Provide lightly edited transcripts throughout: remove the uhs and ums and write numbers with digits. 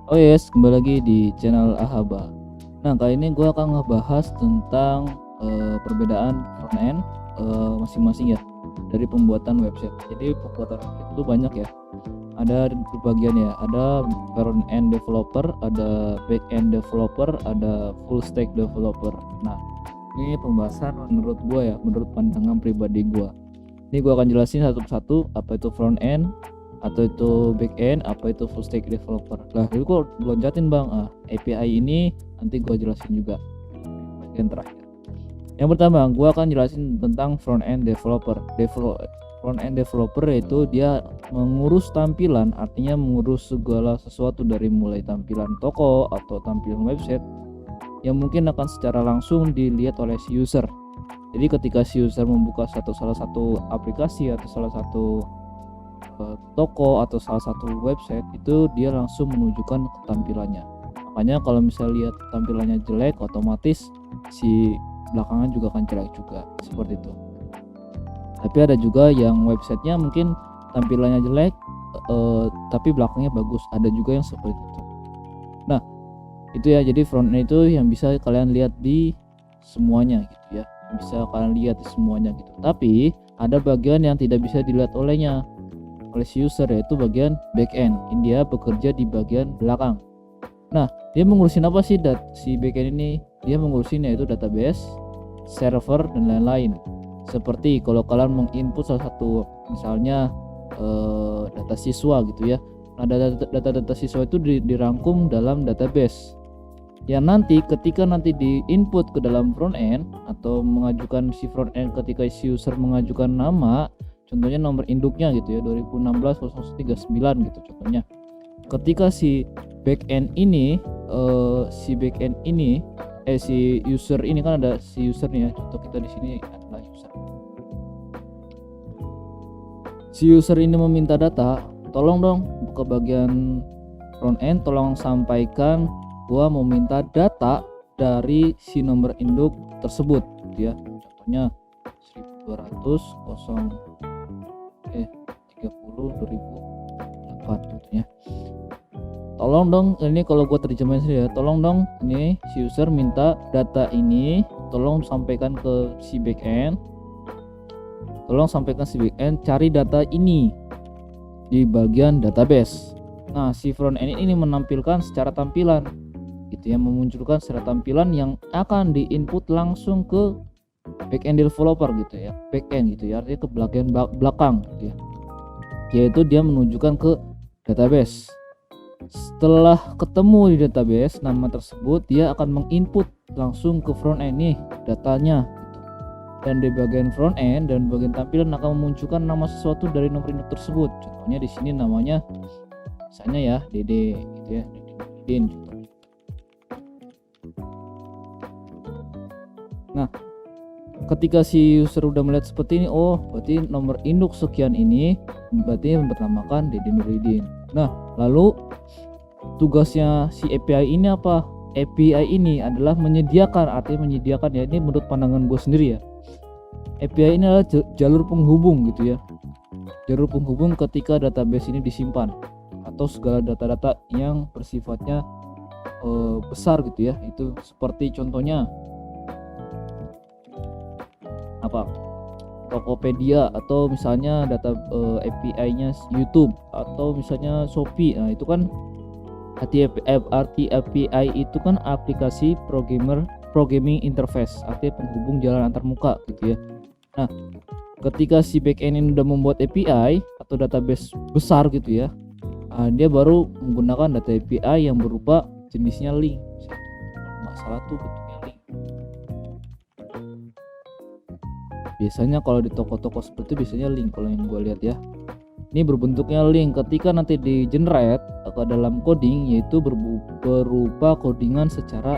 Oh yes, kembali lagi di channel Ahaba. Nah, kali ini gue akan ngebahas tentang perbedaan front end masing-masing ya dari pembuatan website. Jadi pembuatan website itu banyak ya. Ada berbagian ya. Ada front end developer, ada back end developer, ada full stack developer. Nah, ini pembahasan menurut gue ya, menurut pandangan pribadi gue. Ini gue akan jelasin satu persatu apa itu front end, atau itu back end, apa itu full stack developer. Lah, itu gue loncatin bang. API ini nanti gue jelasin juga bagian terakhir. Yang pertama, gue akan jelasin tentang front end developer. Front end developer yaitu dia mengurus tampilan, artinya mengurus segala sesuatu dari mulai tampilan toko atau tampilan website yang mungkin akan secara langsung dilihat oleh si user. Jadi ketika si user membuka salah satu aplikasi atau salah satu toko atau salah satu website, itu dia langsung menunjukkan tampilannya. Makanya kalau misalnya lihat tampilannya jelek, otomatis si belakangan juga akan jelek juga, seperti itu. Tapi ada juga yang websitenya mungkin tampilannya jelek tapi belakangnya bagus, ada juga yang seperti itu. Nah, itu ya, jadi front end itu yang bisa kalian lihat di semuanya gitu ya, bisa kalian lihat di semuanya gitu. Tapi ada bagian yang tidak bisa dilihat oleh si user, yaitu bagian back end. Dia bekerja di bagian belakang. Nah, dia mengurusin apa sih si back end ini? Dia mengurusin yaitu database, server, dan lain-lain. Seperti kalau kalian menginput salah satu misalnya data siswa gitu ya. Nah, data siswa itu dirangkum dalam database. Yang nanti ketika diinput ke dalam front end atau mengajukan si front end, ketika si user mengajukan nama, contohnya nomor induknya gitu ya, 2016-0139 gitu contohnya. Ketika si backend ini si user ini kan ada si usernya, contoh kita di sini adalah user. Si user ini meminta data, tolong dong ke bagian front end, tolong sampaikan gua mau minta data dari si nomor induk tersebut gitu ya. Contohnya 1200 30 2004 gitu ya. Tolong dong, ini kalau gua terjemahin sendiri ya, tolong dong ini si user minta data ini, tolong sampaikan ke si backend, cari data ini di bagian database. Nah, si front end ini menampilkan secara tampilan gitu ya, memunculkan secara tampilan yang akan diinput langsung ke backend developer gitu ya, backend gitu ya, artinya ke bagian belakang gitu ya, yaitu dia menunjukkan ke database. Setelah ketemu di database nama tersebut, dia akan menginput langsung ke front end nih datanya gitu. Dan di bagian front end dan bagian tampilan akan memunculkan nama sesuatu dari nomor induk tersebut. Contohnya di sini namanya misalnya ya Dede gitu ya, Dedin gitu. Nah, ketika si user udah melihat seperti ini, oh berarti nomor induk sekian ini berarti bernamakan Dede Nuridin. Nah, lalu tugasnya si API ini apa? API ini adalah menyediakan, artinya menyediakan ya, ini menurut pandangan gue sendiri ya, API ini adalah jalur penghubung gitu ya, jalur penghubung ketika database ini disimpan atau segala data-data yang bersifatnya besar gitu ya. Itu seperti contohnya apa, Tokopedia, atau misalnya data API-nya YouTube, atau misalnya Shopee. Nah, itu kan arti API itu kan aplikasi programming interface, artinya penghubung jalan antar muka gitu ya. Nah, ketika si backend ini udah membuat API atau database besar gitu ya, Dia baru menggunakan data API yang berupa jenisnya link. Masalah tuh bentuknya link. Biasanya kalau di toko-toko seperti itu biasanya link kalau yang gue lihat ya. Ini berbentuknya link. Ketika nanti di generate ke dalam coding, yaitu berupa codingan secara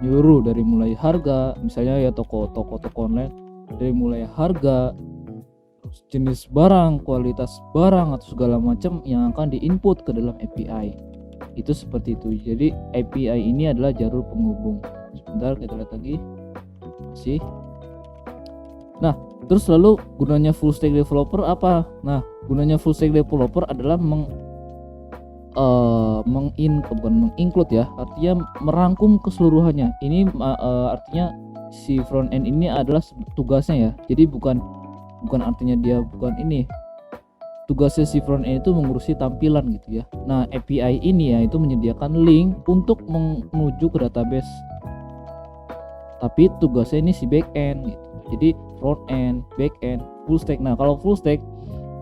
menyeluruh dari mulai harga, misalnya ya toko online, dari mulai harga, terus jenis barang, kualitas barang atau segala macam yang akan diinput ke dalam API. Itu seperti itu. Jadi API ini adalah jalur penghubung. Sebentar kita lihat lagi. Masih. Nah, terus lalu gunanya full stack developer apa? Nah, gunanya full stack developer adalah menginclude ya, artinya merangkum keseluruhannya. Ini artinya si front end ini adalah tugasnya ya. Jadi bukan artinya dia bukan ini. Tugasnya si front end itu mengurusi tampilan gitu ya. Nah, API ini ya itu menyediakan link untuk menuju ke database. Tapi tugasnya ini si back end gitu. Jadi front end, back end, full stack. Nah, kalau full stack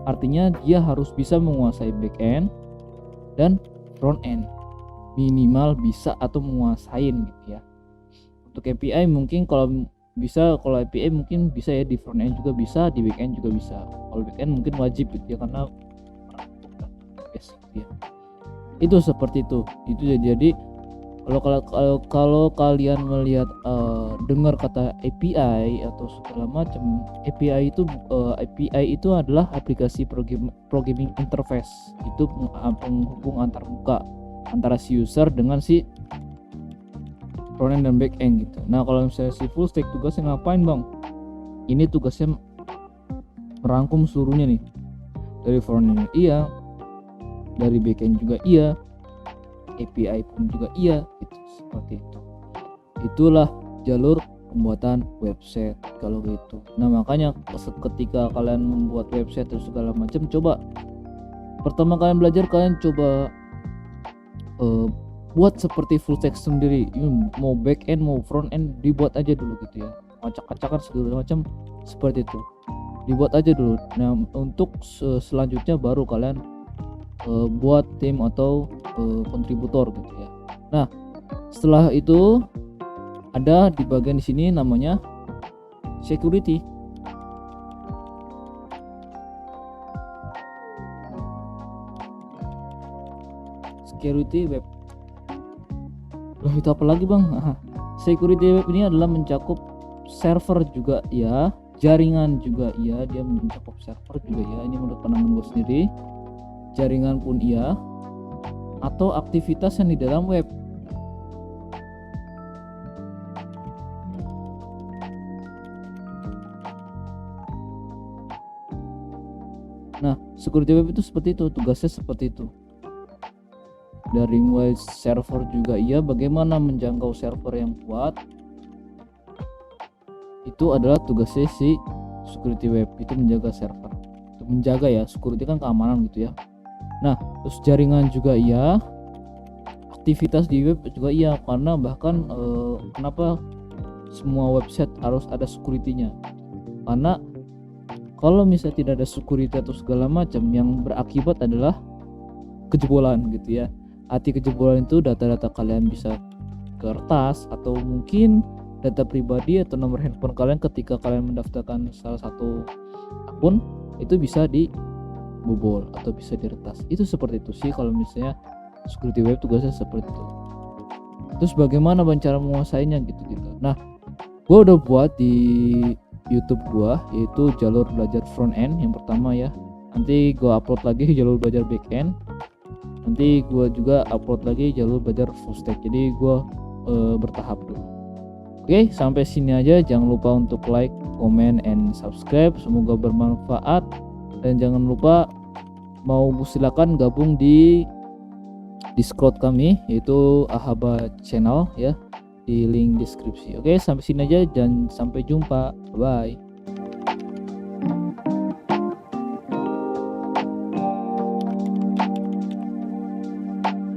artinya dia harus bisa menguasai back end dan front end. Minimal bisa atau menguasain gitu ya. Untuk API mungkin kalau API mungkin bisa ya, di front end juga bisa, di back end juga bisa. Kalau back end mungkin wajib gitu ya, karena gitu ya. Itu seperti itu. Itu jadi kalau kalian melihat dengar kata API atau segala macam, API itu adalah aplikasi programming interface. Itu penghubung antar muka antara si user dengan si front end dan back end gitu. Nah, kalau misalnya si full stack tugasnya ngapain bang? Ini tugasnya merangkum seluruhnya nih, dari front end iya, dari back end juga iya, API pun juga iya, gitu, seperti itu. Itulah jalur pembuatan website kalau gitu. Nah, makanya ketika kalian membuat website terus segala macam, coba pertama kalian belajar, kalian coba buat seperti full stack sendiri. Mau back end mau front end dibuat aja dulu gitu ya, acak-acakan segala macam seperti itu, dibuat aja dulu. Nah, untuk selanjutnya baru kalian buat tim atau kontributor gitu ya. Nah, setelah itu ada di bagian di sini namanya security. Security web. Loh, itu apa lagi bang? Security web ini adalah mencakup server juga ya, jaringan juga iya, dia mencakup server juga ya. Ini menurut pandangan gue sendiri. Jaringan pun iya, atau aktivitas yang di dalam web. Nah, security web itu seperti itu, tugasnya seperti itu. Dari mulai server juga iya, bagaimana menjangkau server yang kuat, itu adalah tugasnya si security web, itu menjaga server, itu menjaga ya, security kan keamanan gitu ya. Nah, terus jaringan juga iya, aktivitas di web juga iya, karena bahkan kenapa semua website harus ada security-nya, karena kalau misalnya tidak ada security atau segala macam, yang berakibat adalah kejebolan gitu ya. Arti kejebolan itu data-data kalian bisa kertas, atau mungkin data pribadi atau nomor handphone kalian ketika kalian mendaftarkan salah satu akun itu bisa dibobol atau bisa diretas. Itu seperti itu sih kalau misalnya security web tugasnya seperti itu. Terus bagaimana cara menguasainya gitu-gitu. Nah, gue udah buat di YouTube gua, yaitu jalur belajar front end yang pertama ya. Nanti gua upload lagi jalur belajar back end. Nanti gua juga upload lagi jalur belajar full stack. Jadi gua bertahap dulu. Oke, sampai sini aja. Jangan lupa untuk like, comment, and subscribe. Semoga bermanfaat. Dan jangan lupa silakan gabung di Discord kami, yaitu Ahaba Channel ya, di link deskripsi. Oke, sampai sini aja dan sampai jumpa. Bye.